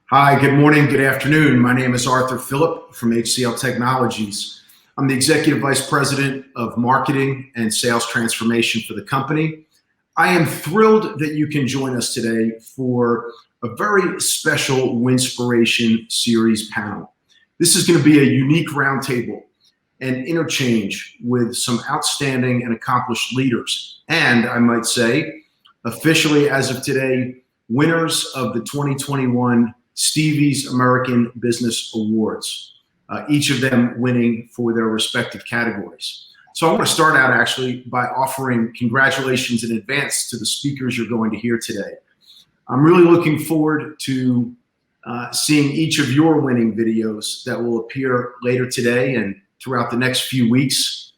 Hi, good morning, good afternoon. My name is Filip from HCL Technologies. I'm the Executive Vice President of Marketing and Sales Transformation for the company. I am thrilled that you can join us today for a very special Winspiration series panel. This is going to be a unique roundtable and interchange with some outstanding and accomplished leaders. And I might say, officially as of today, winners of the 2021 Stevie's American Business Awards, each of them winning for their respective categories. So I want to start out actually by offering congratulations in advance to the speakers you're going to hear today. I'm really looking forward to seeing each of your winning videos that will appear later today and throughout the next few weeks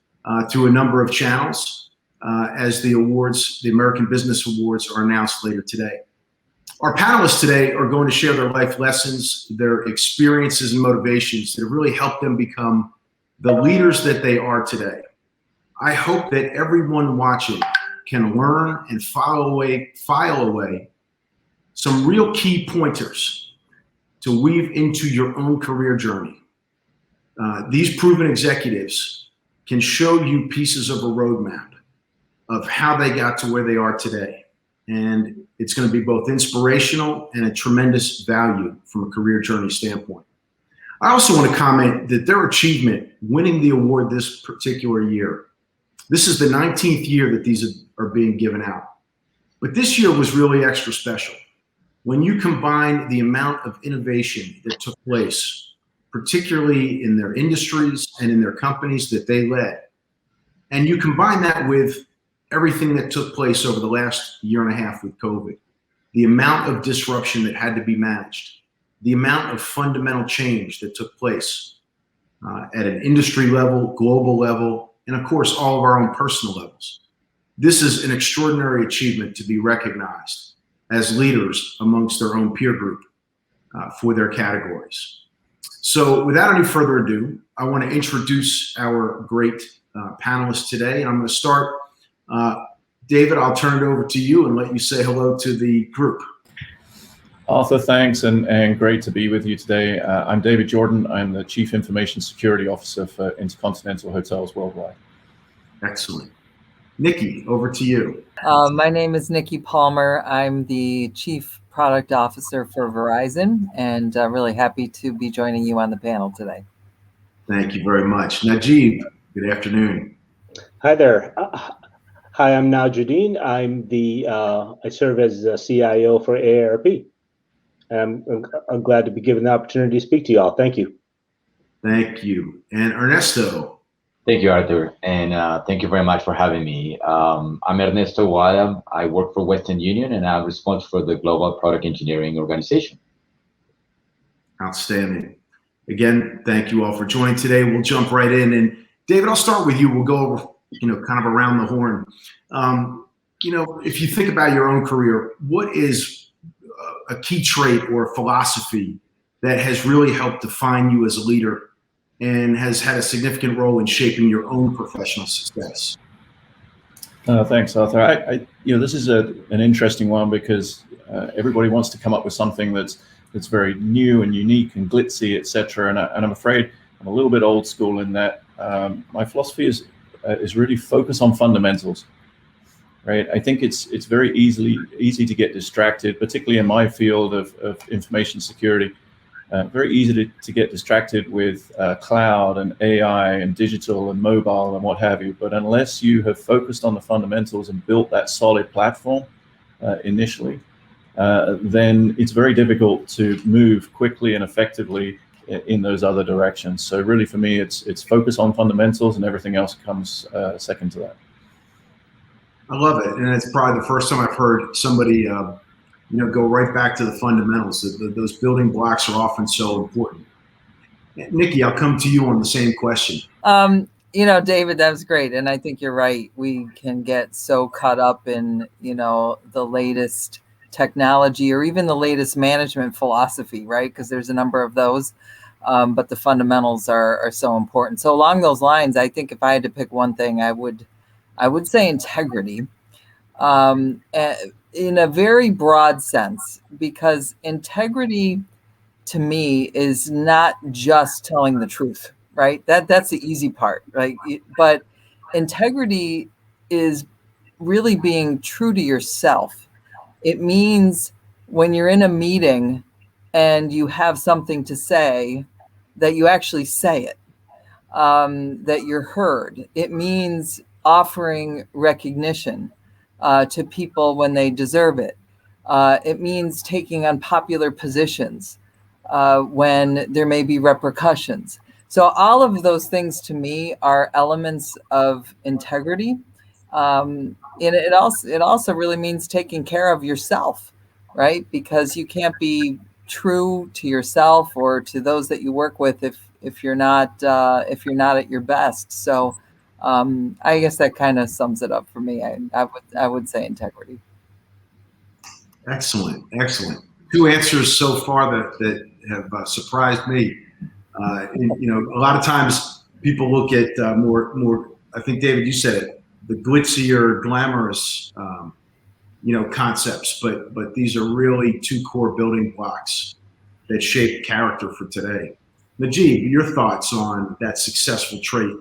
through a number of channels as the awards, the American Business Awards, are announced later today. Our panelists today are going to share their life lessons, their experiences and motivations that have really helped them become the leaders that they are today. I hope that everyone watching can learn and file away some real key pointers to weave into your own career journey. These proven executives can show you pieces of a roadmap of how they got to where they are today. And it's going to be both inspirational and a tremendous value from a career journey standpoint. I also want to comment that their achievement winning the award this particular year, this is the 19th year that these are being given out. But this year was really extra special. When you combine the amount of innovation that took place, particularly in their industries and in their companies that they led, and you combine that with everything that took place over the last year and a half with COVID, the amount of disruption that had to be managed, the amount of fundamental change that took place at an industry level, global level, and of course, all of our own personal levels. This is an extraordinary achievement to be recognized as leaders amongst their own peer group for their categories. So without any further ado, I want to introduce our great panelists today. And I'm going to start David, I'll turn it over to you and let you say hello to the group. Arthur, thanks, and great to be with you today. I'm David Jordan. I'm the Chief Information Security Officer for Intercontinental Hotels Worldwide. Excellent. Nikki, over to you. My name is Nikki Palmer. I'm the Chief Product Officer for Verizon, and really happy to be joining you on the panel today. Thank you very much. Najeeb, good afternoon. Hi there. Hi, I'm Najeeb. I serve as the CIO for AARP. I'm glad to be given the opportunity to speak to you all. Thank you. Thank you. And Ernesto. Thank you, Arthur, and thank you very much for having me. I'm Ernesto Boada. I work for Western Union, and I'm responsible for the Global Product Engineering Organization. Outstanding. Again, thank you all for joining today. We'll jump right in. And David, I'll start with you. We'll go over kind of around the horn. If you think about your own career, what is a key trait or philosophy that has really helped define you as a leader and has had a significant role in shaping your own professional success? Thanks, Arthur. This is an interesting one because everybody wants to come up with something that's very new and unique and glitzy, etc. And I'm afraid I'm a little bit old school in that my philosophy is really focus on fundamentals, right? I think it's very easy to get distracted, particularly in my field of information security. Very easy to get distracted with cloud and AI and digital and mobile and what have you. But unless you have focused on the fundamentals and built that solid platform initially, then it's very difficult to move quickly and effectively in those other directions. So really for me, it's focus on fundamentals and everything else comes second to that. I love it. And it's probably the first time I've heard somebody go right back to the fundamentals. Those building blocks are often so important. Nikki, I'll come to you on the same question. David, that was great. And I think you're right. We can get so caught up in, the latest technology or even the latest management philosophy, right? Because there's a number of those. But the fundamentals are so important. So along those lines, I think if I had to pick one thing, I would say integrity. In a very broad sense, because integrity to me is not just telling the truth, right? That's the easy part, right? But integrity is really being true to yourself. It means when you're in a meeting and you have something to say, that you actually say it, that you're heard. It means offering recognition to people when they deserve it. It means taking unpopular positions when there may be repercussions. So all of those things to me are elements of integrity. And it also really means taking care of yourself, right? Because you can't be true to yourself or to those that you work with if you're not at your best. So I guess that kind of sums it up for me. I would say integrity. Excellent. Two answers so far that have surprised me. A lot of times people look at more. I think David, you said it, the glitzier, glamorous, concepts, but these are really two core building blocks that shape character for today. Najeeb, your thoughts on that successful trait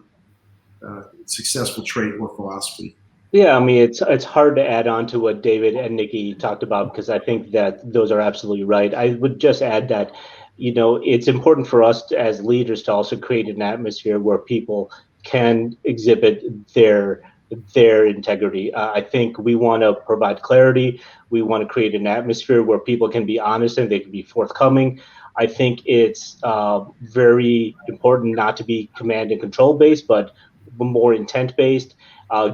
or philosophy? Yeah, I mean, it's hard to add on to what David and Nikki talked about, because I think that those are absolutely right. I would just add that, it's important for us as leaders to also create an atmosphere where people can exhibit their integrity. I think we want to provide clarity. We want to create an atmosphere where people can be honest and they can be forthcoming. I think it's very important not to be command and control based, but more intent based.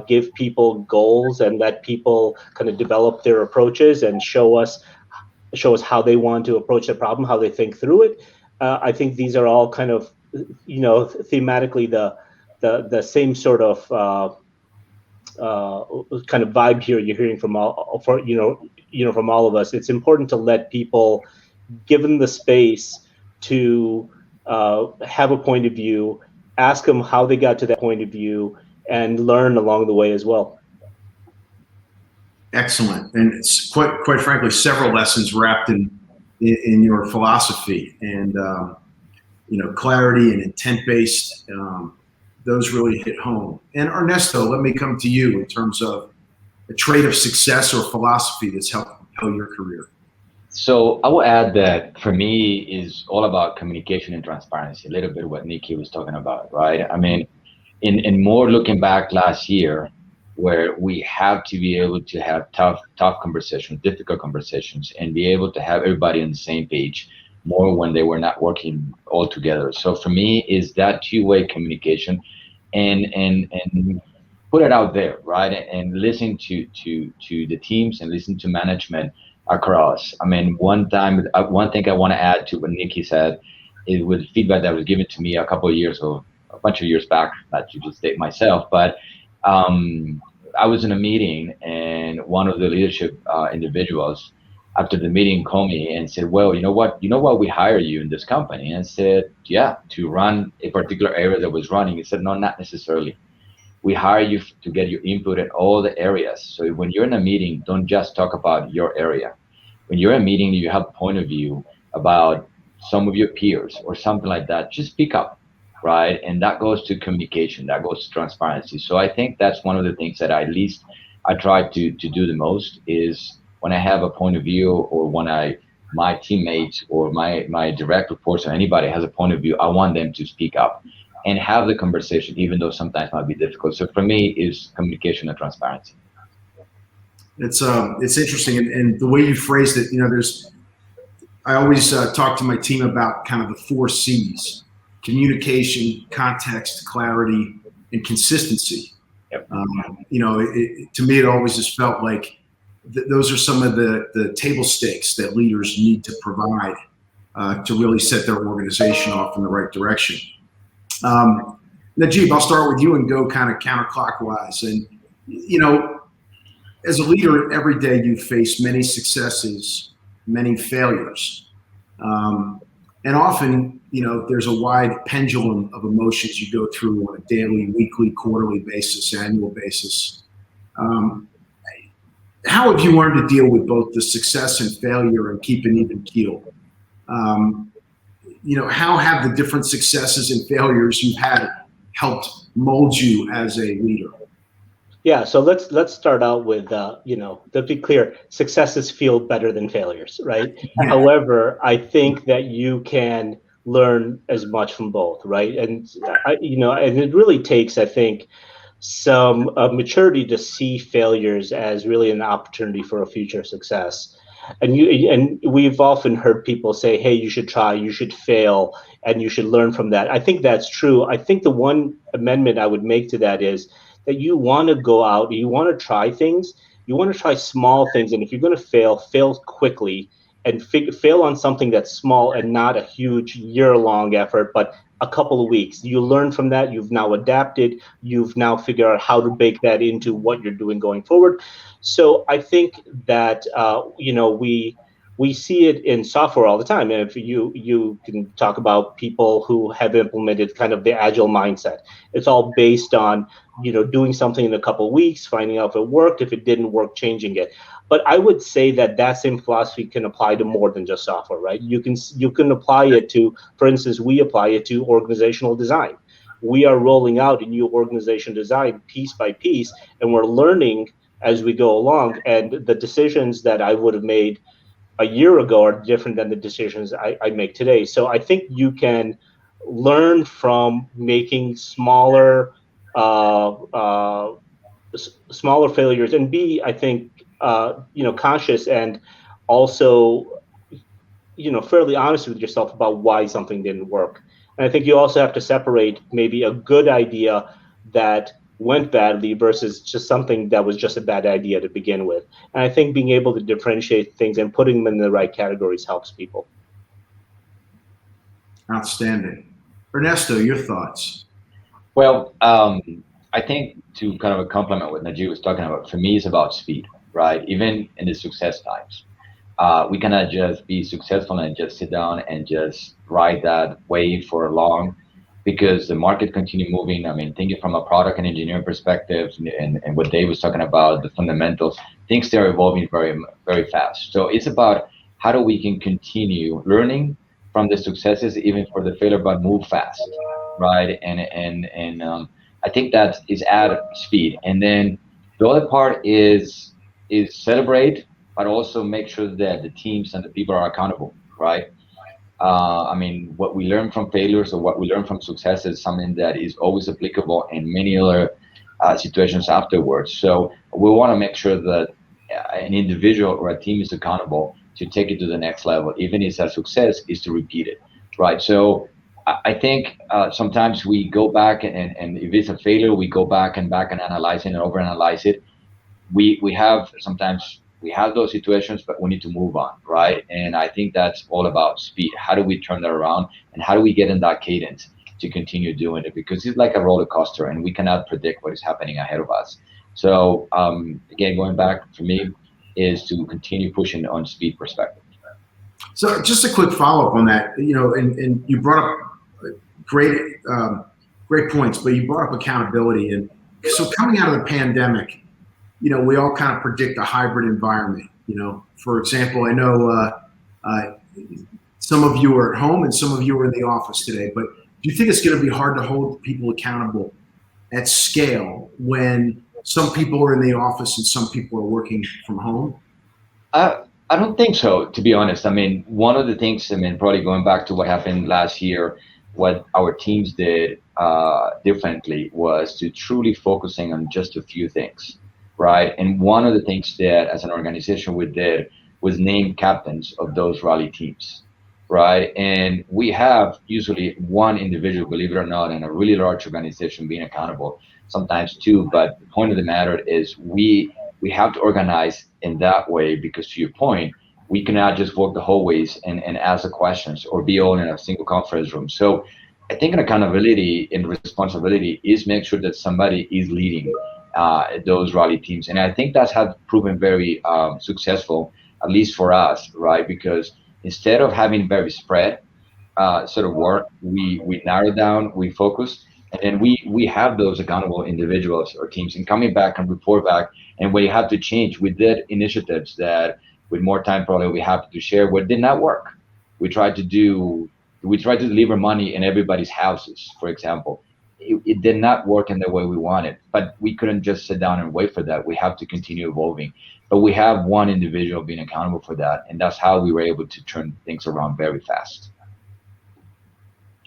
Give people goals and let people kind of develop their approaches and show us how they want to approach the problem, how they think through it. I think these are all kind of, thematically the same sort of kind of vibe here you're hearing from from all of us. It's important to let people, give them the space to have a point of view, ask them how they got to that point of view, and learn along the way as well. Excellent, and it's quite frankly several lessons wrapped in your philosophy, and clarity and intent based. Those really hit home. And Ernesto, let me come to you in terms of a trait of success or philosophy that's helped propel your career. So I will add that for me is all about communication and transparency. A little bit of what Nikki was talking about, right? I mean, in more looking back last year, where we have to be able to have tough conversations, difficult conversations, and be able to have everybody on the same page more when they were not working all together. So for me is that two-way communication and put it out there, right? And listen to the teams and listen to management across. I mean, one thing I want to add to what Nikki said is with feedback that was given to me a bunch of years back, not to just state myself, but I was in a meeting and one of the leadership individuals after the meeting called me and said, well, you know what we hire you in this company? And I said, yeah, to run a particular area that was running. He said, no, not necessarily. We hire you to get your input in all the areas. So when you're in a meeting, don't just talk about your area. When you're in a meeting, you have a point of view about some of your peers or something like that, just speak up, right? And that goes to communication, that goes to transparency. So I think that's one of the things that at least I try to do the most is when I have a point of view or when my teammates or my direct reports or anybody has a point of view, I want them to speak up and have the conversation, even though sometimes it might be difficult. So for me is communication and transparency. It's interesting, and the way you phrased it, I always talk to my team about kind of the 4 C's: communication, context, clarity, and consistency. Yep. To me, it always just felt like those are some of the table stakes that leaders need to provide to really set their organization off in the right direction. Najeeb, I'll start with you and go kind of counterclockwise. And, as a leader, every day you face many successes, many failures. And often, there's a wide pendulum of emotions you go through on a daily, weekly, quarterly basis, annual basis. How have you learned to deal with both the success and failure and keep an even keel? how have the different successes and failures you've had helped mold you as a leader? Yeah, so let's start out with to be clear, successes feel better than failures, right? Yeah. However, I think that you can learn as much from both, right? And and it really takes, I think, some maturity to see failures as really an opportunity for a future success. And we've often heard people say, "Hey, you should try, you should fail, and you should learn from that." I think that's true. I think the one amendment I would make to that is that you want to go out, you want to try things, you want to try small things, and if you're going to fail, fail quickly and fail on something that's small and not a huge year-long effort, but a couple of weeks. You learn from that. You've now adapted. You've now figured out how to bake that into what you're doing going forward. So I think that we see it in software all the time. And if you can talk about people who have implemented kind of the agile mindset, it's all based on doing something in a couple of weeks, finding out if it worked. If it didn't work, changing it. But I would say that same philosophy can apply to more than just software, right? You can apply it to, for instance, we apply it to organizational design. We are rolling out a new organization design piece by piece, and we're learning as we go along. And the decisions that I would have made a year ago are different than the decisions I make today. So I think you can learn from making smaller failures, and be, I think, conscious and also, fairly honest with yourself about why something didn't work. And I think you also have to separate maybe a good idea that went badly versus just something that was just a bad idea to begin with. And I think being able to differentiate things and putting them in the right categories helps people. Outstanding. Ernesto, your thoughts? Well, I think to kind of complement what Najeeb was talking about, for me, it's about speed, right? Even in the success times, we cannot just be successful and just sit down and just ride that wave for long, because the market continue moving. I mean, thinking from a product and engineering perspective, and what Dave was talking about, the fundamentals, things they're evolving very, very fast. So it's about how do we can continue learning from the successes, even for the failure, but move fast, right? And I think that is add speed. And then the other part is celebrate, but also make sure that the teams and the people are accountable, right? I mean, what we learn from failures or what we learn from success is something that is always applicable in many other situations afterwards. So we want to make sure that an individual or a team is accountable to take it to the next level. Even if it's a success, is to repeat it, right? So I think sometimes we go back and if it's a failure, we go back and analyze it and overanalyze it. We have those situations, but we need to move on, right? And I think that's all about speed. How do we turn that around, and how do we get in that cadence to continue doing it? Because it's like a roller coaster, and we cannot predict what is happening ahead of us. So again, going back for me is to continue pushing on speed perspective. So just a quick follow-up on that, and you brought up great points, but you brought up accountability. And so coming out of the pandemic, we all kind of predict a hybrid environment. For example, I know some of you are at home and some of you are in the office today, but do you think it's going to be hard to hold people accountable at scale when some people are in the office and some people are working from home? I don't think so, to be honest. I mean, one of the things, probably going back to what happened last year, what our teams did differently was to truly focusing on just a few things. Right. And one of the things that as an organization we did was name captains of those rally teams. Right. And we have usually one individual, believe it or not, in a really large organization being accountable, sometimes two. But the point of the matter is we have to organize in that way, because to your point, we cannot just walk the hallways and ask the questions or be all in a single conference room. So I think an accountability and responsibility is make sure that somebody is leading those rally teams. And I think that's have proven very successful, at least for us, right? Because instead of having very spread sort of work, we narrow down, we focus, and then we have those accountable individuals or teams, and coming back and report back. And we have to change. We did initiatives that with more time probably we have to share what did not work. We tried to do we tried to deliver money in everybody's houses, for example. It did not work in the way we wanted, but we couldn't just sit down and wait for that. We have to continue evolving. But we have one individual being accountable for that, and that's how we were able to turn things around very fast.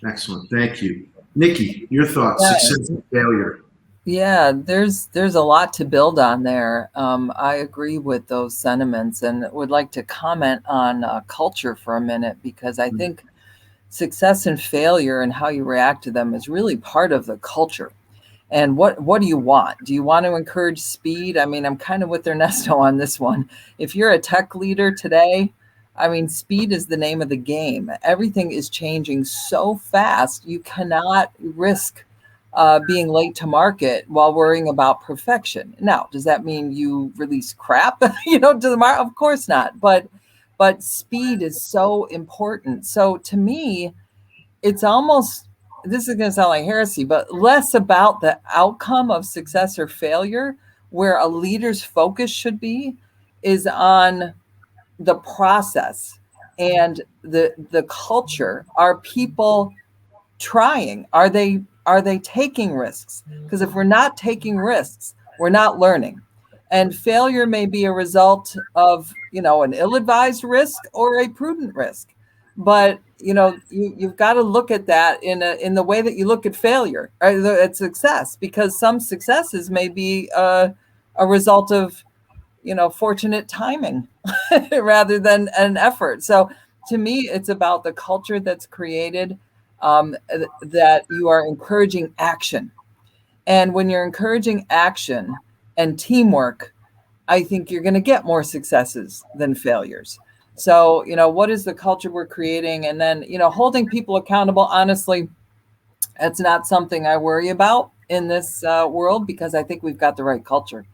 Excellent. Thank you. Nikki, your thoughts, Yeah. success and failure. Yeah, there's a lot to build on there. I agree with those sentiments and would like to comment on culture for a minute, because I think success and failure and how you react to them is really part of the culture. And what do you want? Do you want to encourage speed? I mean, I'm kind of with Ernesto on this one. If you're a tech leader today, I mean, speed is the name of the game. Everything is changing so fast. You cannot risk being late to market while worrying about perfection. Now, does that mean you release crap, to the market? Of course not. But speed is so important. So to me, it's almost, this is going to sound like heresy, but less about the outcome of success or failure. Where a leader's focus should be is on the process and the culture. Are people trying? Are they taking risks? Because if we're not taking risks, we're not learning. And failure may be a result of, an ill-advised risk or a prudent risk. But, you've got to look at that in the way that you look at failure or at success, because some successes may be a result of, fortunate timing rather than an effort. So to me, it's about the culture that's created, that you are encouraging action. And when you're encouraging action and teamwork, I think you're going to get more successes than failures. So, what is the culture we're creating? And then, holding people accountable, honestly, that's not something I worry about in this world, because I think we've got the right culture.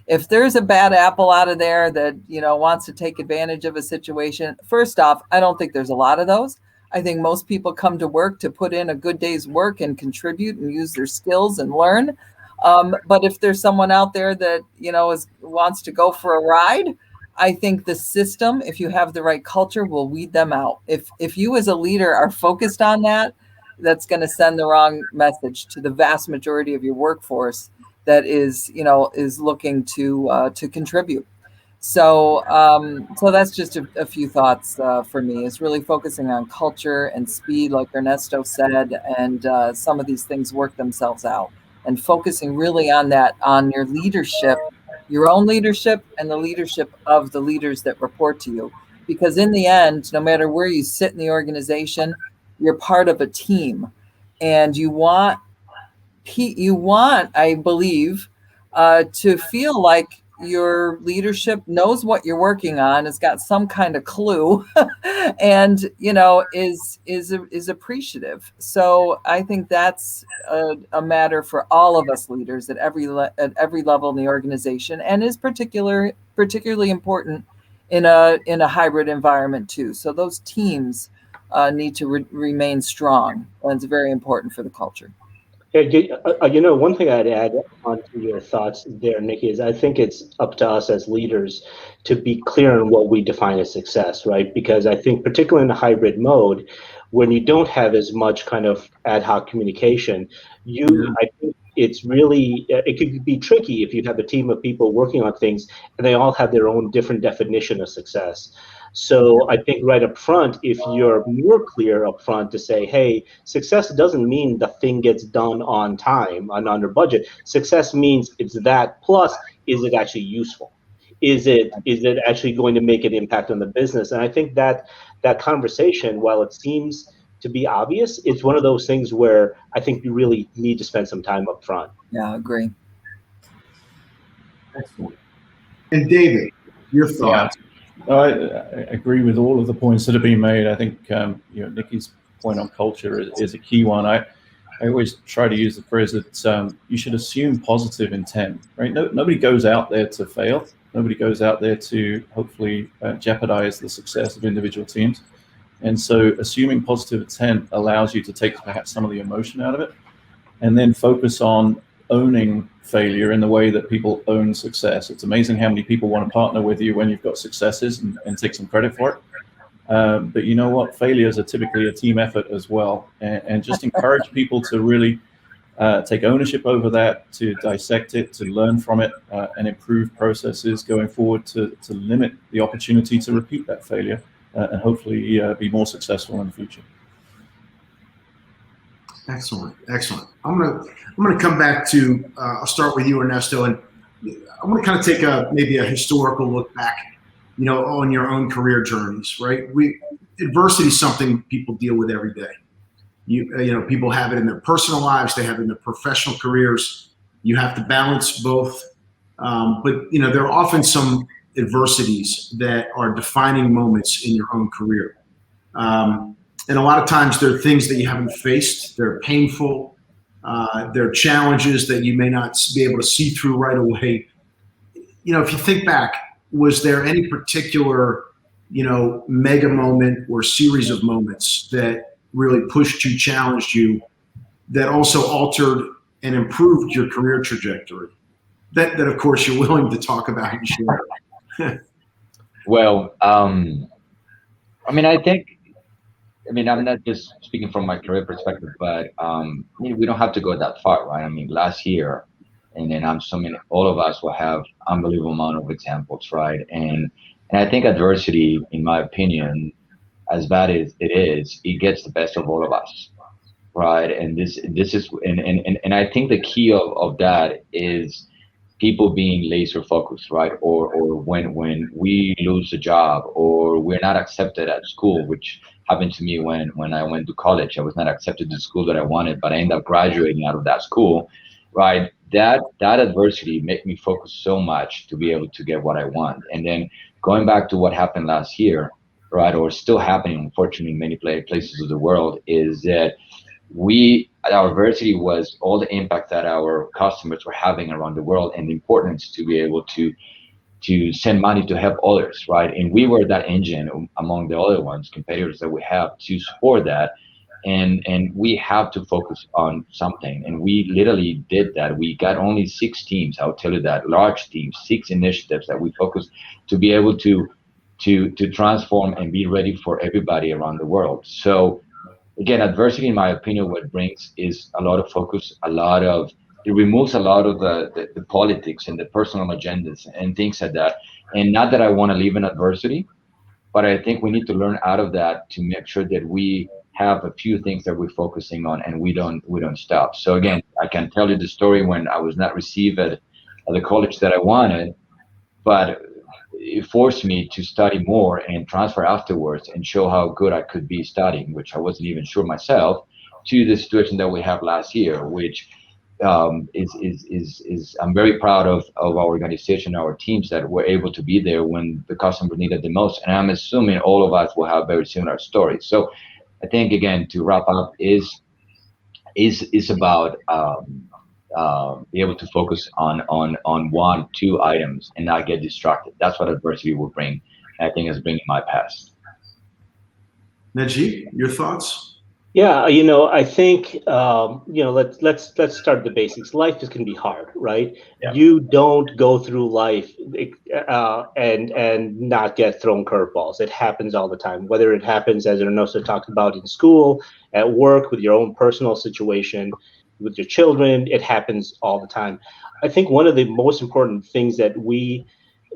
If there's a bad apple out of there that, wants to take advantage of a situation, first off, I don't think there's a lot of those. I think most people come to work to put in a good day's work and contribute and use their skills and learn. But if there's someone out there that, wants to go for a ride, I think the system, if you have the right culture, will weed them out. If you as a leader are focused on that, that's going to send the wrong message to the vast majority of your workforce that is looking to contribute. So that's just a few thoughts for me, is really focusing on culture and speed, like Ernesto said, and some of these things work themselves out, and focusing really on that, on your leadership, your own leadership and the leadership of the leaders that report to you. Because in the end, no matter where you sit in the organization, you're part of a team, and you want, I believe, to feel like your leadership knows what you're working on, has got some kind of clue, and is appreciative. So I think that's a matter for all of us leaders at every level in the organization, and is particularly important in a hybrid environment too. So those teams need to remain strong, and it's very important for the culture. Yeah, one thing I'd add on to your thoughts there, Nikki, is I think it's up to us as leaders to be clear on what we define as success, right? Because I think particularly in a hybrid mode, when you don't have as much kind of ad hoc communication, I think it's really, it could be tricky if you have a team of people working on things and they all have their own different definition of success. So I think right up front, if you're more clear up front to say, hey, success doesn't mean the thing gets done on time and under budget. Success means it's that, plus is it actually useful? Is it actually going to make an impact on the business? And I think that conversation, while it seems to be obvious, it's one of those things where I think you really need to spend some time up front. Yeah, I agree. Excellent. And David, your thoughts? Yeah. I agree with all of the points that have been made. I think Nikki's point on culture is a key one. I always try to use the phrase that you should assume positive intent, right? Nobody goes out there to fail. Nobody goes out there to hopefully jeopardize the success of individual teams. And so assuming positive intent allows you to take perhaps some of the emotion out of it, and then focus on owning failure in the way that people own success. It's amazing how many people want to partner with you when you've got successes and take some credit for it. But you know what? Failures are typically a team effort as well, and just encourage people to really take ownership over that, to dissect it, to learn from it, and improve processes going forward to limit the opportunity to repeat that failure, and hopefully be more successful in the future. Excellent, excellent. I'm gonna come back to. I'll start with you, Ernesto, and I want to kind of take maybe a historical look back, on your own career journeys. Right? Adversity is something people deal with every day. People have it in their personal lives, they have it in their professional careers. You have to balance both, but there are often some adversities that are defining moments in your own career. And a lot of times they're things that you haven't faced. They're painful. They're challenges that you may not be able to see through right away. If you think back, was there any particular, mega moment or series of moments that really pushed you, challenged you, that also altered and improved your career trajectory? That of course you're willing to talk about and share. Well, I'm not just speaking from my career perspective, but we don't have to go that far, right? I mean, last year, and then I'm assuming all of us will have unbelievable amount of examples, right? And I think adversity, in my opinion, as bad as it is, it gets the best of all of us, right? And this is and I think the key of that is people being laser focused, right? Or when we lose a job or we're not accepted at school, which happened to me when I went to college. I was not accepted to the school that I wanted, but I ended up graduating out of that school, right? That adversity made me focus so much to be able to get what I want. And then going back to what happened last year, right, or still happening, unfortunately, in many places of the world, is that our adversity was all the impact that our customers were having around the world, and the importance to be able to send money to help others, right? And we were that engine among the other ones, competitors that we have to support that. And we have to focus on something. And we literally did that. We got only 6 teams, I'll tell you that, large teams, 6 initiatives that we focused to be able to transform and be ready for everybody around the world. So again, adversity, in my opinion, what it brings is a lot of focus, it removes a lot of the politics and the personal agendas and things like that. And not that I want to live in adversity, but I think we need to learn out of that to make sure that we have a few things that we're focusing on and we don't stop. So again, I can tell you the story when I was not received at the college that I wanted, but it forced me to study more and transfer afterwards and show how good I could be studying, which I wasn't even sure myself, to the situation that we have last year, which is I'm very proud of our organization, our teams that were able to be there when the customer needed the most. And I'm assuming all of us will have very similar stories. So I think, again, to wrap up, is about be able to focus on 1, 2 items and not get distracted. That's what adversity will bring. And I think it's bringing my past. Najeeb, your thoughts? Yeah, I think let's start the basics. Life is going to be hard, right? Yeah. You don't go through life and not get thrown curveballs. It happens all the time. Whether it happens, as Ernesto talked about, in school, at work, with your own personal situation, with your children, it happens all the time. I think one of the most important things that we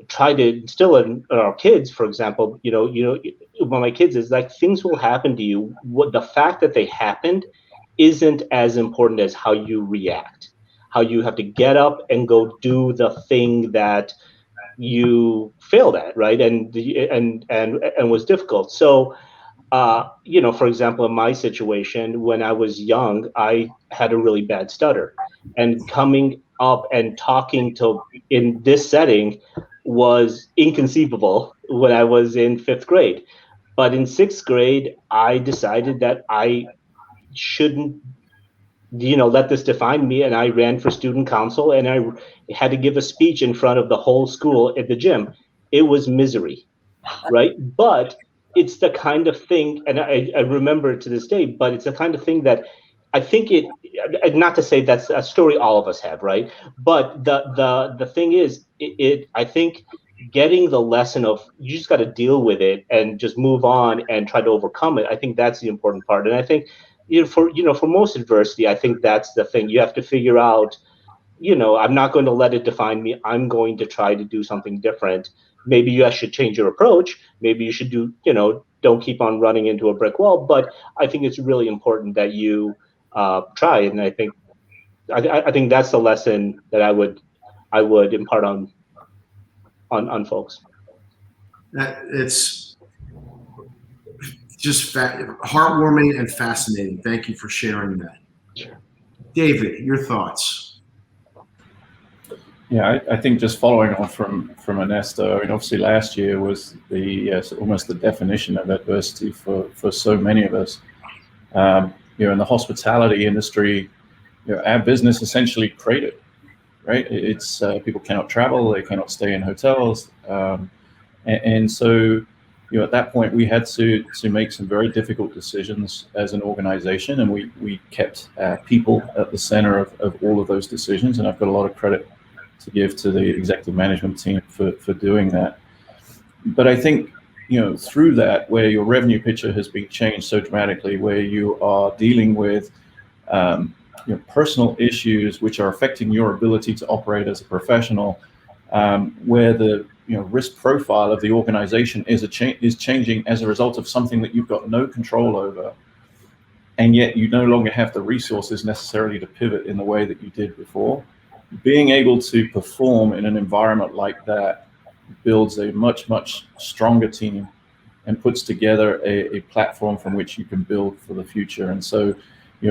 try to instill in our kids, for example, when my kids, is like, things will happen to you. What the fact that they happened isn't as important as how you react, how you have to get up and go do the thing that you failed at, right? And was difficult. So, for example, in my situation, when I was young, I had a really bad stutter, and coming up and talking in this setting was inconceivable when I was in 5th grade. But in 6th grade, I decided that I shouldn't, let this define me. And I ran for student council, and I had to give a speech in front of the whole school at the gym. It was misery, right? But it's the kind of thing, and I remember it to this day, but it's the kind of thing that I think not to say that's a story all of us have, right? But the thing is, I think getting the lesson of you just got to deal with it and just move on and try to overcome it. I think that's the important part. And I think, for most adversity, I think that's the thing. You have to figure out, I'm not going to let it define me. I'm going to try to do something different. Maybe you should change your approach. Maybe you should don't keep on running into a brick wall. But I think it's really important that you try. And I think that's the lesson that I would impart on folks. It's just heartwarming and fascinating. Thank you for sharing that. Sure. David, your thoughts? Yeah, I think just following on from Ernesto, I mean, obviously last year was almost the definition of adversity for so many of us. In the hospitality industry, our business essentially cratered, right? It's people cannot travel, they cannot stay in hotels, and so at that point we had to make some very difficult decisions as an organization, and we kept people at the center of all of those decisions, and I've got a lot of credit to give to the executive management team for doing that. But I think through that, where your revenue picture has been changed so dramatically, where you are dealing with personal issues which are affecting your ability to operate as a professional, where the risk profile of the organization is changing as a result of something that you've got no control over, and yet you no longer have the resources necessarily to pivot in the way that you did before. Being able to perform in an environment like that builds a much, much stronger team and puts together a platform from which you can build for the future. And so,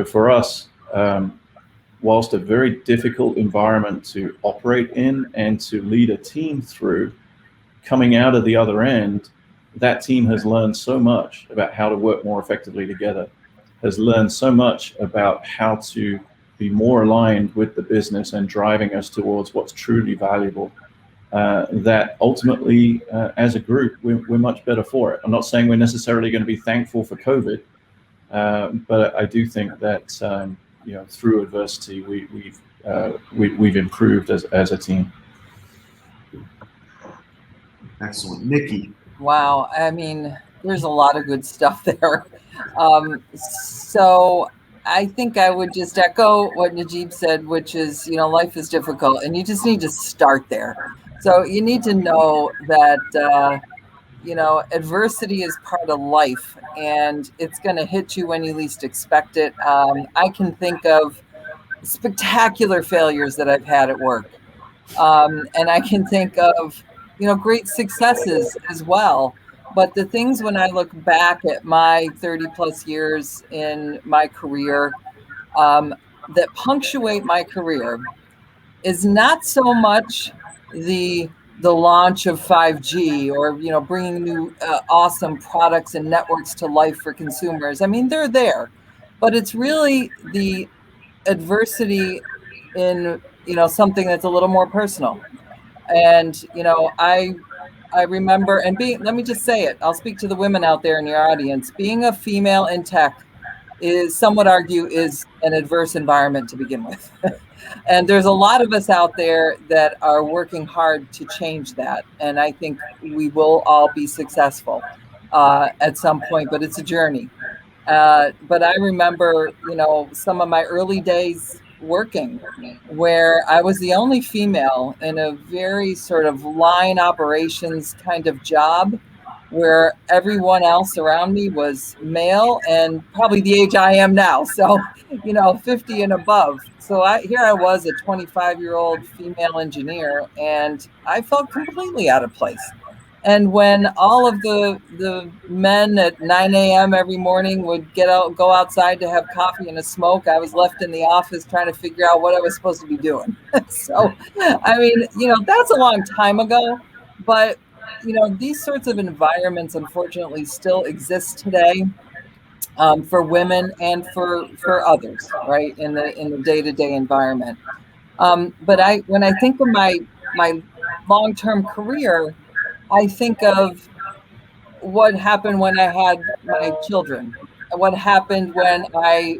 for us, whilst a very difficult environment to operate in and to lead a team through, coming out of the other end, that team has learned so much about how to work more effectively together, has learned so much about how to be more aligned with the business and driving us towards what's truly valuable, that ultimately, as a group, we're much better for it. I'm not saying we're necessarily going to be thankful for COVID, but I do think that through adversity, we've improved as a team. Excellent. Nikki. Wow. I mean, there's a lot of good stuff there. So I think I would just echo what Najeeb said, which is, life is difficult and you just need to start there. So you need to know that, adversity is part of life and it's going to hit you when you least expect it. I can think of spectacular failures that I've had at work. And I can think of, great successes as well. But the things when I look back at my 30 plus years in my career, that punctuate my career is not so much the launch of 5G or, bringing new awesome products and networks to life for consumers. I mean, they're there, but it's really the adversity in, something that's a little more personal. And, I remember, and let me just say it, I'll speak to the women out there in your audience. Being a female in tech some would argue is an adverse environment to begin with. And there's a lot of us out there that are working hard to change that. And I think we will all be successful at some point, but it's a journey. But I remember, some of my early days working where I was the only female in a very sort of line operations kind of job where everyone else around me was male and probably the age I am now. So, 50 and above. So here I was, a 25-year-old female engineer, and I felt completely out of place. And when all of the men at 9 a.m. every morning would go outside to have coffee and a smoke, I was left in the office trying to figure out what I was supposed to be doing. So, I mean, that's a long time ago, but these sorts of environments, unfortunately, still exist today for women and for others, right, in the day-to-day environment. But when I think of my long-term career, I think of what happened when I had my children, what happened when I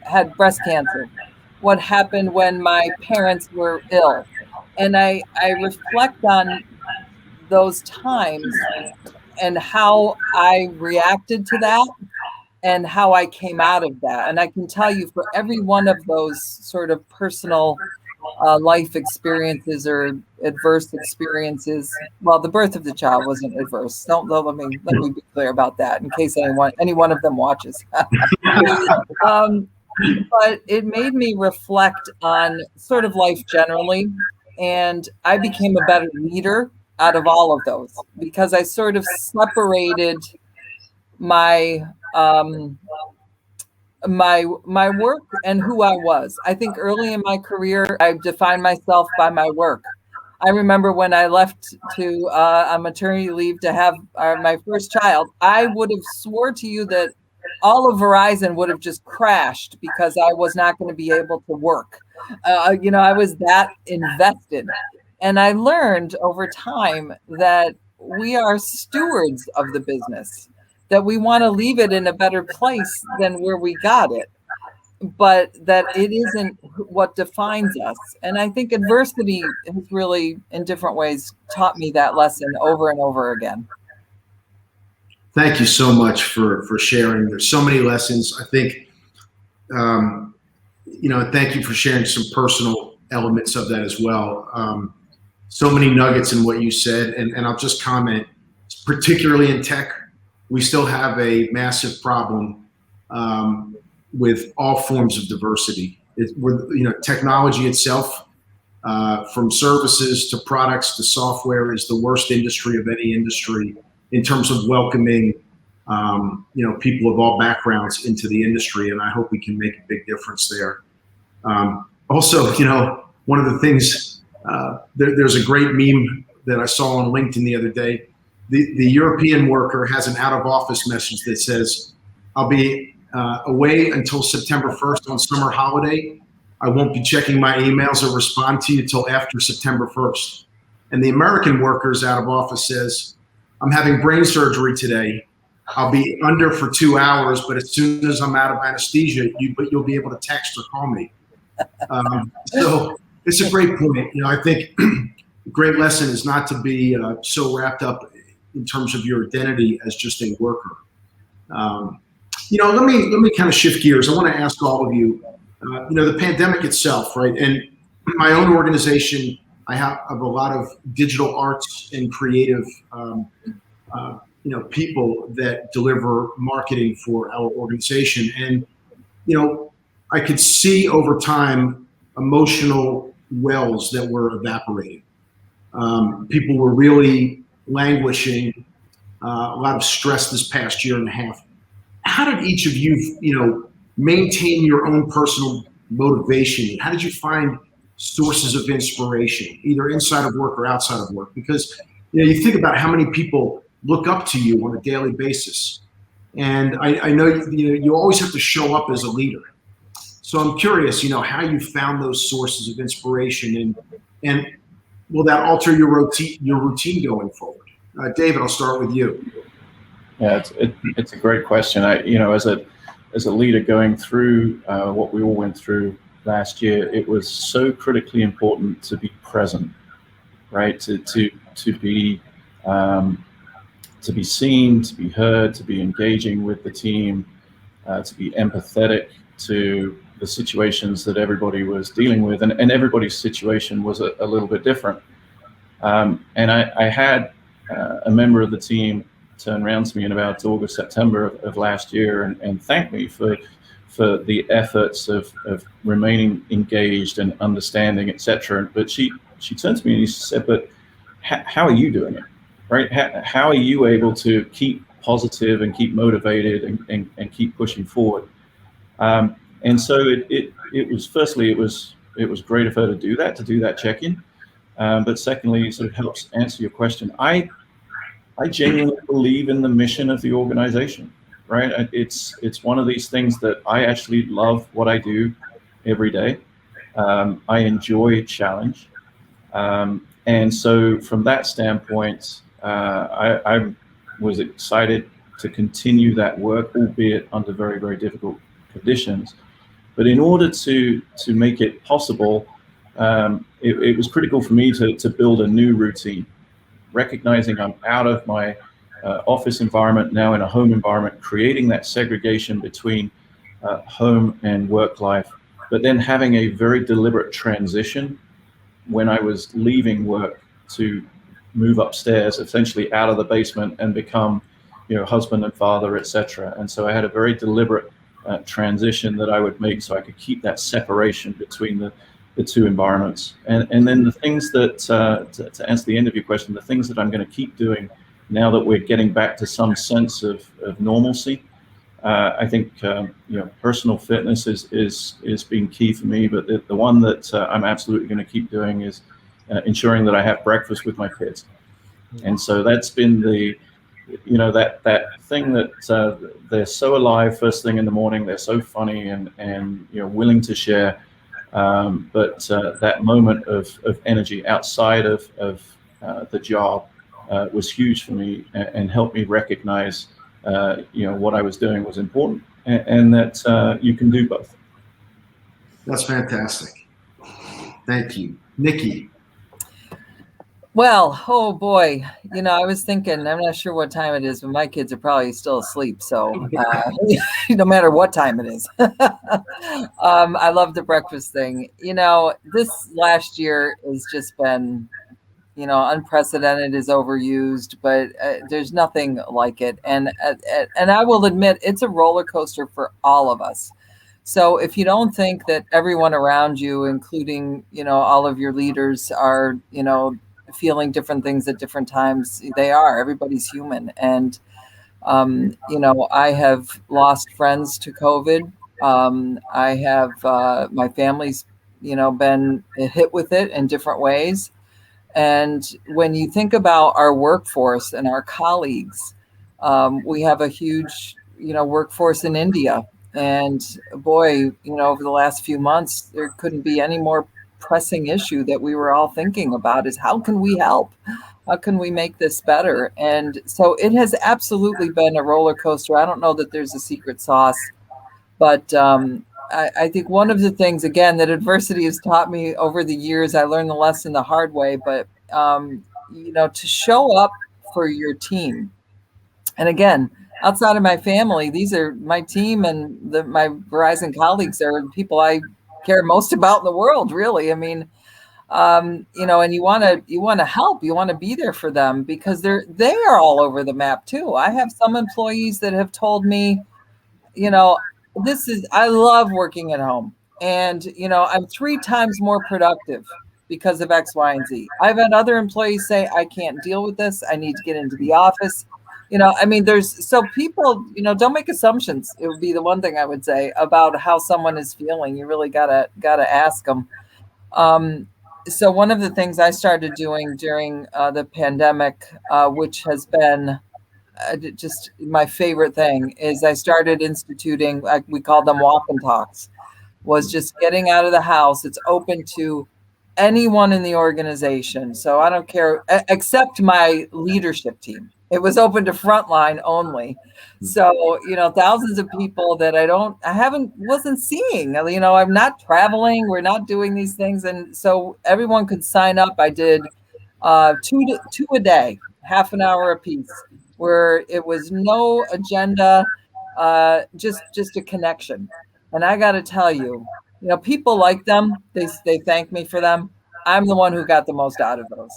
had breast cancer, what happened when my parents were ill. And I reflect on those times and how I reacted to that and how I came out of that. And I can tell you for every one of those sort of personal life experiences or adverse experiences. Well, the birth of the child wasn't adverse. Let me be clear about that in case any one of them watches. But it made me reflect on sort of life generally, and I became a better leader out of all of those because I sort of separated my my work and who I was. I think early in my career, I defined myself by my work. I remember when I left to on maternity leave to have my first child, I would have swore to you that all of Verizon would have just crashed because I was not going to be able to work. I was that invested. And I learned over time that we are stewards of the business, that we want to leave it in a better place than where we got it, but that it isn't what defines us. And I think adversity has really, in different ways, taught me that lesson over and over again. Thank you so much for sharing. There's so many lessons. I think, thank you for sharing some personal elements of that as well. So many nuggets in what you said. And I'll just comment, particularly in tech, we still have a massive problem with all forms of diversity. Technology itself, from services to products to software, is the worst industry of any industry in terms of welcoming, people of all backgrounds into the industry. And I hope we can make a big difference there. Also, one of the things, there's a great meme that I saw on LinkedIn the other day. The European worker has an out of office message that says, I'll be away until September 1st on summer holiday. I won't be checking my emails or respond to you until after September 1st. And the American worker's out of office says, I'm having brain surgery today. I'll be under for 2 hours, but as soon as I'm out of anesthesia, you'll be able to text or call me. So it's a great point. I think a great lesson is not to be so wrapped up in terms of your identity as just a worker. Let me kind of shift gears. I want to ask all of you, the pandemic itself, right? And my own organization, I have a lot of digital arts and creative, people that deliver marketing for our organization. And, I could see over time emotional wells that were evaporating. People were really languishing, a lot of stress this past year and a half. How did each of you, maintain your own personal motivation? How did you find sources of inspiration, either inside of work or outside of work? Because, you think about how many people look up to you on a daily basis. And I know, you always have to show up as a leader. So I'm curious, how you found those sources of inspiration and will that alter your routine going forward? David, I'll start with you. Yeah, it's a great question. As a leader going through what we all went through last year, it was so critically important to be present, right? To be seen, to be heard, to be engaging with the team, to be empathetic to the situations that everybody was dealing with, and everybody's situation was a little bit different. And I had a member of the team turn around to me in about August, September of last year and thank me for the efforts of remaining engaged and understanding, etc. But she turned to me and she said, but how are you doing it, right? How are you able to keep positive and keep motivated and keep pushing forward? And so it was firstly, it was great of her to do that check-in. But secondly, it sort of helps answer your question. I genuinely believe in the mission of the organization, right? It's one of these things that I actually love what I do every day. I enjoy challenge. And so from that standpoint, I was excited to continue that work, albeit under very, very difficult conditions. But in order to make it possible, it was critical for me to build a new routine, recognizing I'm out of my office environment, now in a home environment, creating that segregation between home and work life, but then having a very deliberate transition when I was leaving work to move upstairs, essentially out of the basement, and become, husband and father, etc. And so I had a very deliberate transition that I would make so I could keep that separation between the two environments. And then the things that, to answer the end of your question, the things that I'm going to keep doing now that we're getting back to some sense of normalcy, I think personal fitness is being key for me. But the one that I'm absolutely going to keep doing is ensuring that I have breakfast with my kids. And so that's been that thing that they're so alive first thing in the morning. They're so funny and willing to share. But that moment of energy outside of the job was huge for me and helped me recognize what I was doing was important and that you can do both. That's fantastic. Thank you. Nikki. Well, oh boy, I was thinking, I'm not sure what time it is, but my kids are probably still asleep. So no matter what time it is, I love the breakfast thing. This last year has just been, unprecedented is overused, but there's nothing like it. And I will admit, it's a roller coaster for all of us. So if you don't think that everyone around you, including, all of your leaders are, feeling different things at different times, they are. Everybody's human. And, I have lost friends to COVID. I have my family's, been hit with it in different ways. And when you think about our workforce and our colleagues, we have a huge, workforce in India. And boy, over the last few months, there couldn't be any more pressing issue that we were all thinking about is how can we help? How can we make this better? And so it has absolutely been a roller coaster. I don't know that there's a secret sauce, but I think one of the things, again, that adversity has taught me over the years, I learned the lesson the hard way, but, to show up for your team. And again, outside of my family, these are my team and my Verizon colleagues are people I care most about in the world, really. I mean, and you want to help, you want to be there for them because they are all over the map too. I have some employees that have told me, I love working at home and, I'm 3 times more productive because of X, Y, and Z. I've had other employees say, I can't deal with this. I need to get into the office. So people, don't make assumptions. It would be the one thing I would say about how someone is feeling. You really gotta ask them. So one of the things I started doing during the pandemic, which has been just my favorite thing, is I started instituting, we call them walk and talks, was just getting out of the house. It's open to anyone in the organization. So I don't care, except my leadership team. It was open to frontline only. So, thousands of people that wasn't seeing, I'm not traveling. We're not doing these things. And so everyone could sign up. I did two a day, half an hour a piece, where it was no agenda, just a connection. And I got to tell you, people like them. They thank me for them. I'm the one who got the most out of those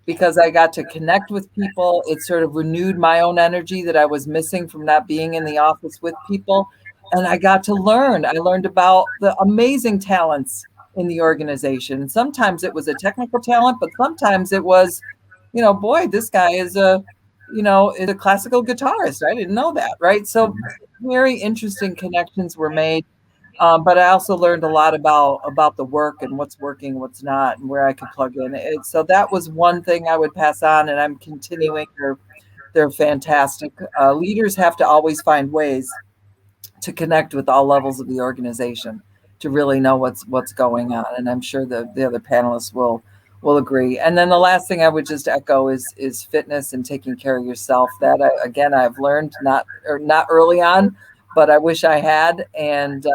because I got to connect with people. It sort of renewed my own energy that I was missing from not being in the office with people. And I got to learn. I learned about the amazing talents in the organization. Sometimes it was a technical talent, but sometimes it was, boy, this guy is a classical guitarist. I didn't know that, right? So very interesting connections were made. But I also learned a lot about the work and what's working, what's not, and where I could plug in. So that was one thing I would pass on, and I'm continuing. They're fantastic. Leaders have to always find ways to connect with all levels of the organization to really know what's going on, and I'm sure the other panelists will agree. And then the last thing I would just echo is fitness and taking care of yourself. That I've learned not early on, but I wish I had. And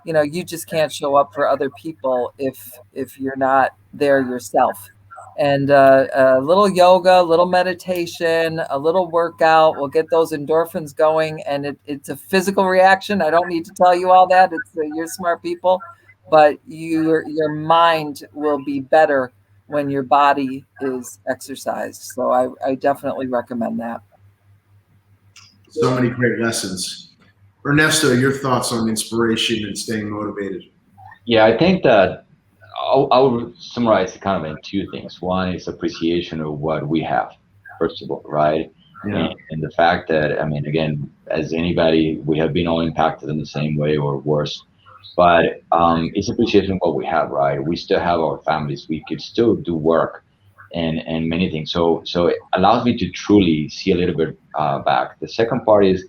you just can't show up for other people if you're not there yourself. and a little yoga, a little meditation, a little workout will get those endorphins going. And it's a physical reaction. I don't need to tell you all that. You're smart people, but your mind will be better when your body is exercised. So I definitely recommend that. So many great lessons. Ernesto, your thoughts on inspiration and staying motivated? Yeah, I think that I would summarize it kind of in two things. One is appreciation of what we have, first of all, right? Yeah. And the fact that, I mean, again, as anybody, we have been all impacted in the same way or worse. But it's appreciation of what we have, right? We still have our families. We could still do work and many things. So it allows me to truly see a little bit back. The second part is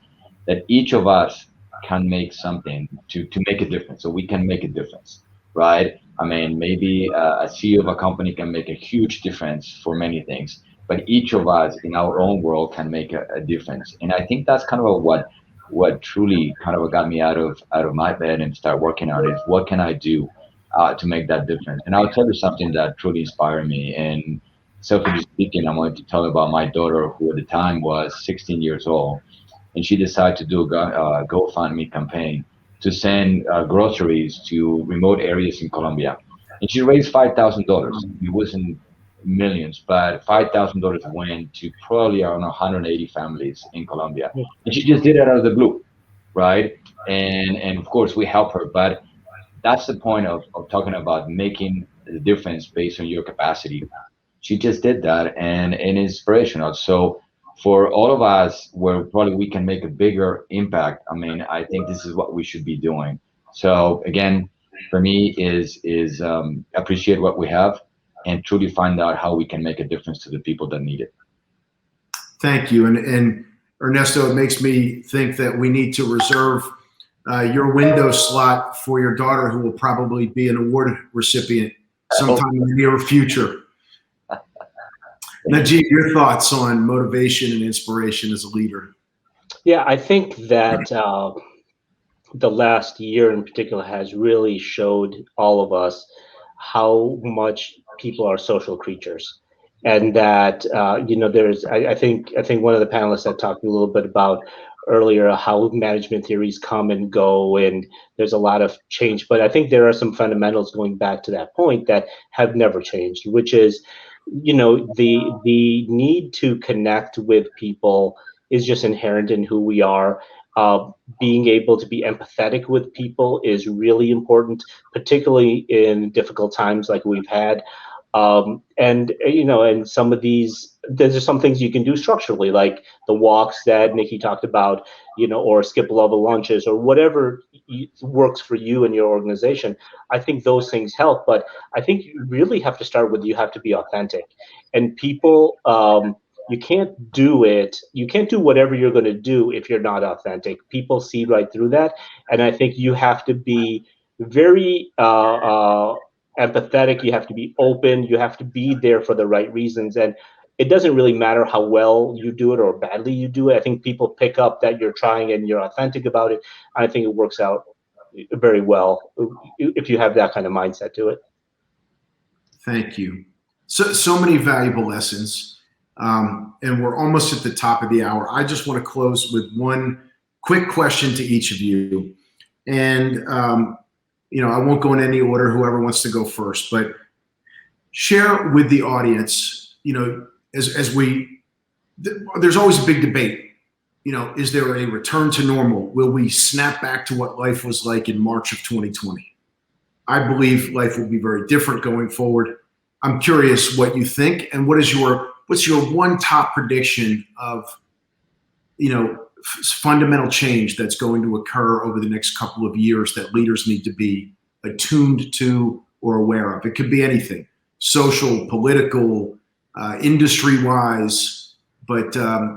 that each of us can make something to make a difference. So we can make a difference, right? I mean, maybe a CEO of a company can make a huge difference for many things, but each of us in our own world can make a difference. And I think that's kind of what truly kind of got me out of my bed and start working on is what can I do to make that difference. And I'll tell you something that truly inspired me. And selfishly speaking, I wanted to tell you about my daughter, who at the time was 16 years old, and she decided to do a GoFundMe campaign to send groceries to remote areas in Colombia. And she raised $5,000. It wasn't millions, but $5,000 went to probably around 180 families in Colombia. And she just did it out of the blue, right? And of course, we help her, but that's the point of talking about making the difference based on your capacity. She just did that and inspirational. So for all of us where probably we can make a bigger impact, I mean, I think this is what we should be doing. So again, for me is appreciate what we have and truly find out how we can make a difference to the people that need it. Thank you. And Ernesto, it makes me think that we need to reserve your window slot for your daughter, who will probably be an award recipient sometime in the near future. Najeeb, your thoughts on motivation and inspiration as a leader? Yeah, I think that the last year in particular has really showed all of us how much people are social creatures, and that there's I think one of the panelists had talked a little bit about earlier how management theories come and go, and there's a lot of change. But I think there are some fundamentals going back to that point that have never changed, which is the need to connect with people is just inherent in who we are. Being able to be empathetic with people is really important, particularly in difficult times like we've had. And some of these, there's some things you can do structurally, like the walks that Nikki talked about, or skip level lunches or whatever works for you and your organization. I think those things help, but I think you really have to start with, you have to be authentic. And people, you can't do it. You can't do whatever you're going to do if you're not authentic. People see right through that. And I think you have to be very empathetic. You have to be open. You have to be there for the right reasons. And it doesn't really matter how well you do it or badly you do it. I think people pick up that you're trying and you're authentic about it. I think it works out very well if you have that kind of mindset to it. Thank you. So many valuable lessons. And we're almost at the top of the hour. I just want to close with one quick question to each of you. And, I won't go in any order, whoever wants to go first, but share with the audience, there's always a big debate. Is there a return to normal? Will we snap back to what life was like in March of 2020? I believe life will be very different going forward. I'm curious what you think, and what's your one top prediction of, fundamental change that's going to occur over the next couple of years that leaders need to be attuned to or aware of? It could be anything, social, political, industry-wise, but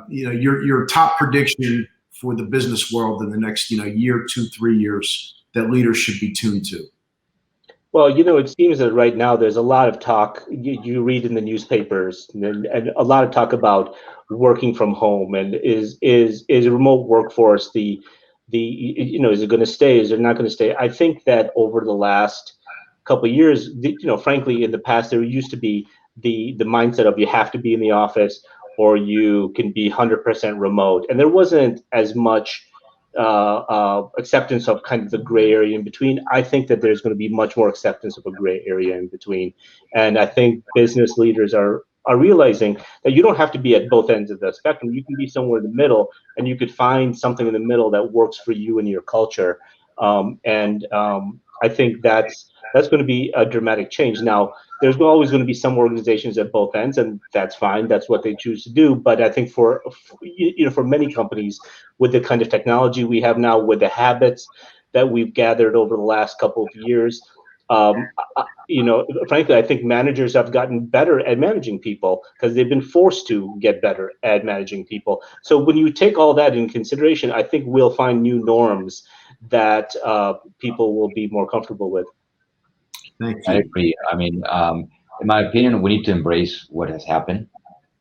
your top prediction for the business world in the next year, 2-3 years that leaders should be tuned to. Well, it seems that right now there's a lot of talk. You read in the newspapers and a lot of talk about working from home, and is a remote workforce is it going to stay? Is it not going to stay? I think that over the last couple of years, frankly, in the past there used to be the mindset of you have to be in the office or you can be 100% remote. And there wasn't as much acceptance of kind of the gray area in between. I think that there's going to be much more acceptance of a gray area in between. And I think business leaders are realizing that you don't have to be at both ends of the spectrum. You can be somewhere in the middle, and you could find something in the middle that works for you and your culture. I think that's going to be a dramatic change. Now, there's always going to be some organizations at both ends, and that's fine. That's what they choose to do. But I think for many companies, with the kind of technology we have now, with the habits that we've gathered over the last couple of years, frankly, I think managers have gotten better at managing people because they've been forced to get better at managing people. So when you take all that in consideration, I think we'll find new norms that people will be more comfortable with. Thank you. I agree. I mean, in my opinion, we need to embrace what has happened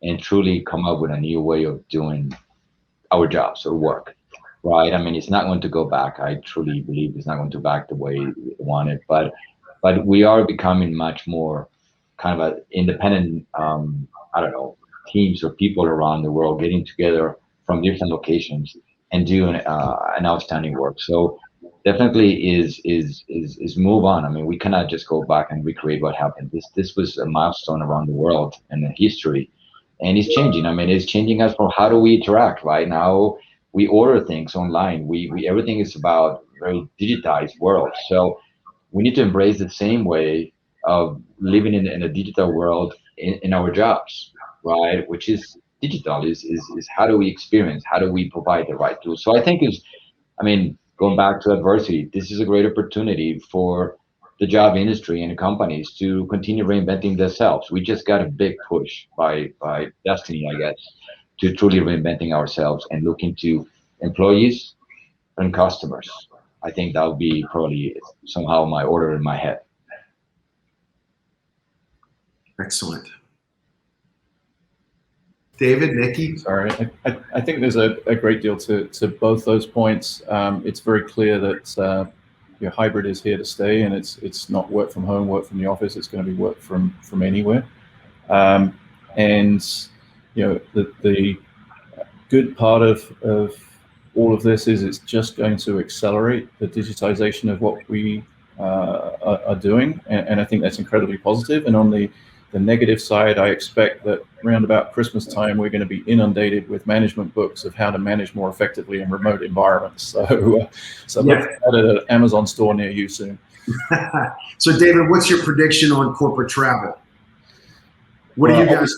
and truly come up with a new way of doing our jobs or work, right? I mean, it's not going to go back. I truly believe it's not going to back the way we want it, but we are becoming much more kind of an independent, teams or people around the world getting together from different locations and doing an outstanding work. So definitely is move on. I mean, we cannot just go back and recreate what happened. This was a milestone around the world and in history, and it's changing. I mean, it's changing us from how do we interact, right? Now we order things online. We everything is about very digitized world. So we need to embrace the same way of living in a digital world in our jobs, right? Which is digital, is how do we experience, how do we provide the right tools? So I think going back to adversity, this is a great opportunity for the job industry and companies to continue reinventing themselves. We just got a big push by destiny, I guess, to truly reinventing ourselves and looking to employees and customers. I think that would be probably somehow my order in my head. Excellent. David, Nikki? Sorry, I think there's a great deal to both those points. It's very clear that your hybrid is here to stay, and it's not work from home, work from the office. It's going to be work from anywhere. And the good part of all of this is it's just going to accelerate the digitization of what we are doing, and I think that's incredibly positive. And on the negative side, I expect that around about Christmas time, we're going to be inundated with management books of how to manage more effectively in remote environments. So look for that at an Amazon store near you soon. So David, what's your prediction on corporate travel? What do you guys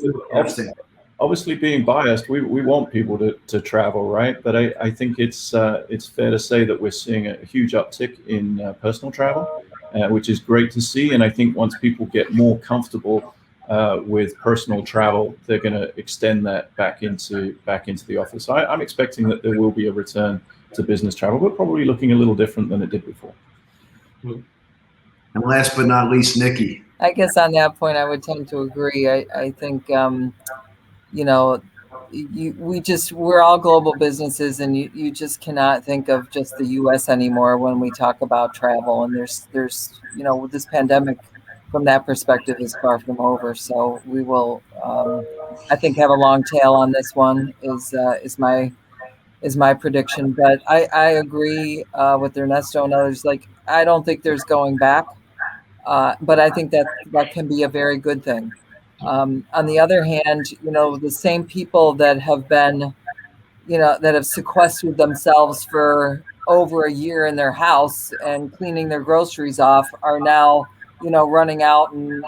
think? Obviously, being biased, we want people to travel, right? But I think it's fair to say that we're seeing a huge uptick in personal travel, which is great to see. And I think once people get more comfortable with personal travel, they're going to extend that back into the office. So I'm expecting that there will be a return to business travel, but probably looking a little different than it did before. And last but not least, Nikki. I guess on that point, I would tend to agree. I think, we're all global businesses, and you just cannot think of just the U.S. anymore when we talk about travel. And there's this pandemic, from that perspective, is far from over. So we will, I think, have a long tail on this one. Is my prediction. But I agree with Ernesto and others. Like, I don't think there's going back, but I think that can be a very good thing. On the other hand, the same people that have been, that have sequestered themselves for over a year in their house and cleaning their groceries off are now, running out and,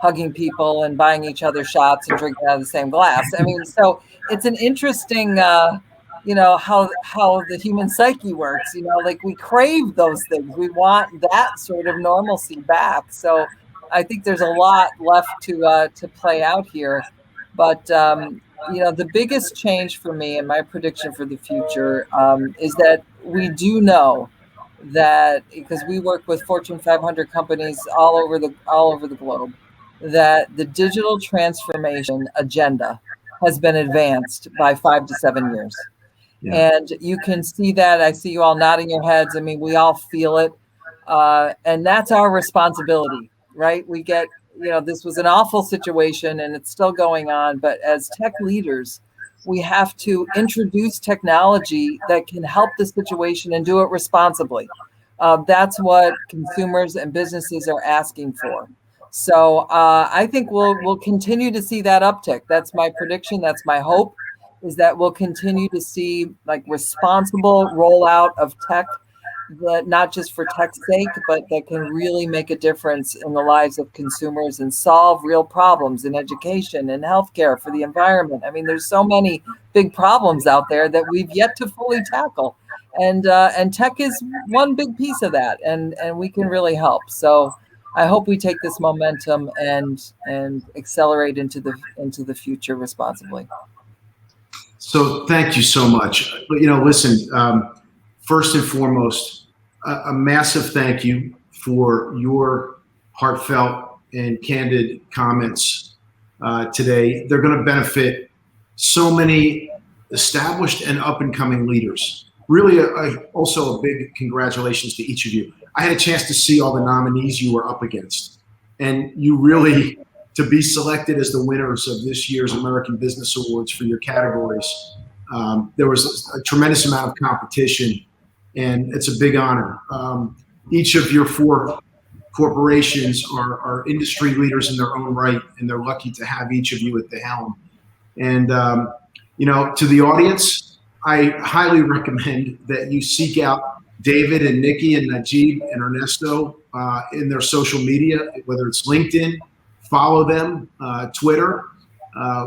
hugging people and buying each other shots and drinking out of the same glass. I mean, so it's an interesting, how the human psyche works, like we crave those things. We want that sort of normalcy back. So I think there's a lot left to play out here. But, the biggest change for me and my prediction for the future is that we do know that, because we work with Fortune 500 companies all over the globe, that the digital transformation agenda has been advanced by 5 to 7 years. Yeah. And you can see that. I see you all nodding your heads. I mean, we all feel it. And that's our responsibility, right? We get this was an awful situation and it's still going on. But as tech leaders, we have to introduce technology that can help the situation and do it responsibly. That's what consumers and businesses are asking for. So I think we'll continue to see that uptick. That's my prediction. That's my hope, is that we'll continue to see like responsible rollout of tech, that not just for tech's sake, but that can really make a difference in the lives of consumers and solve real problems in education and healthcare, for the environment. I mean, there's so many big problems out there that we've yet to fully tackle. And tech is one big piece of that, and we can really help. So I hope we take this momentum and accelerate into the future responsibly. So thank you so much. But listen, first and foremost, a massive thank you for your heartfelt and candid comments today. They're going to benefit so many established and up-and-coming leaders. Really, also a big congratulations to each of you. I had a chance to see all the nominees you were up against, and you really, to be selected as the winners of this year's American Business Awards for your categories, there was a tremendous amount of competition, and it's a big honor. Each of your 4 corporations are industry leaders in their own right, and they're lucky to have each of you at the helm. And, to the audience, I highly recommend that you seek out David and Nikki and Najeeb and Ernesto in their social media, whether it's LinkedIn, follow them, Twitter,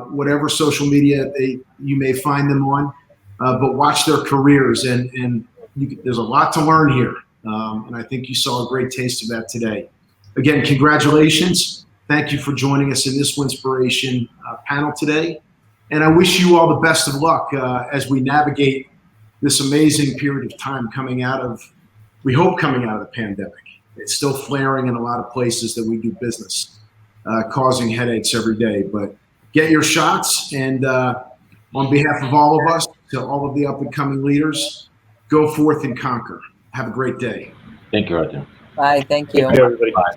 whatever social media you may find them on, but watch their careers. And there's a lot to learn here. And I think you saw a great taste of that today. Again, congratulations. Thank you for joining us in this Winspiration panel today. And I wish you all the best of luck as we navigate this amazing period of time coming out of the pandemic. It's still flaring in a lot of places that we do business, causing headaches every day. But get your shots, and on behalf of all of us, to all of the up-and-coming leaders, go forth and conquer. Have a great day. Thank you, Arthur. Bye. Thank you. Thank you, everybody. Bye.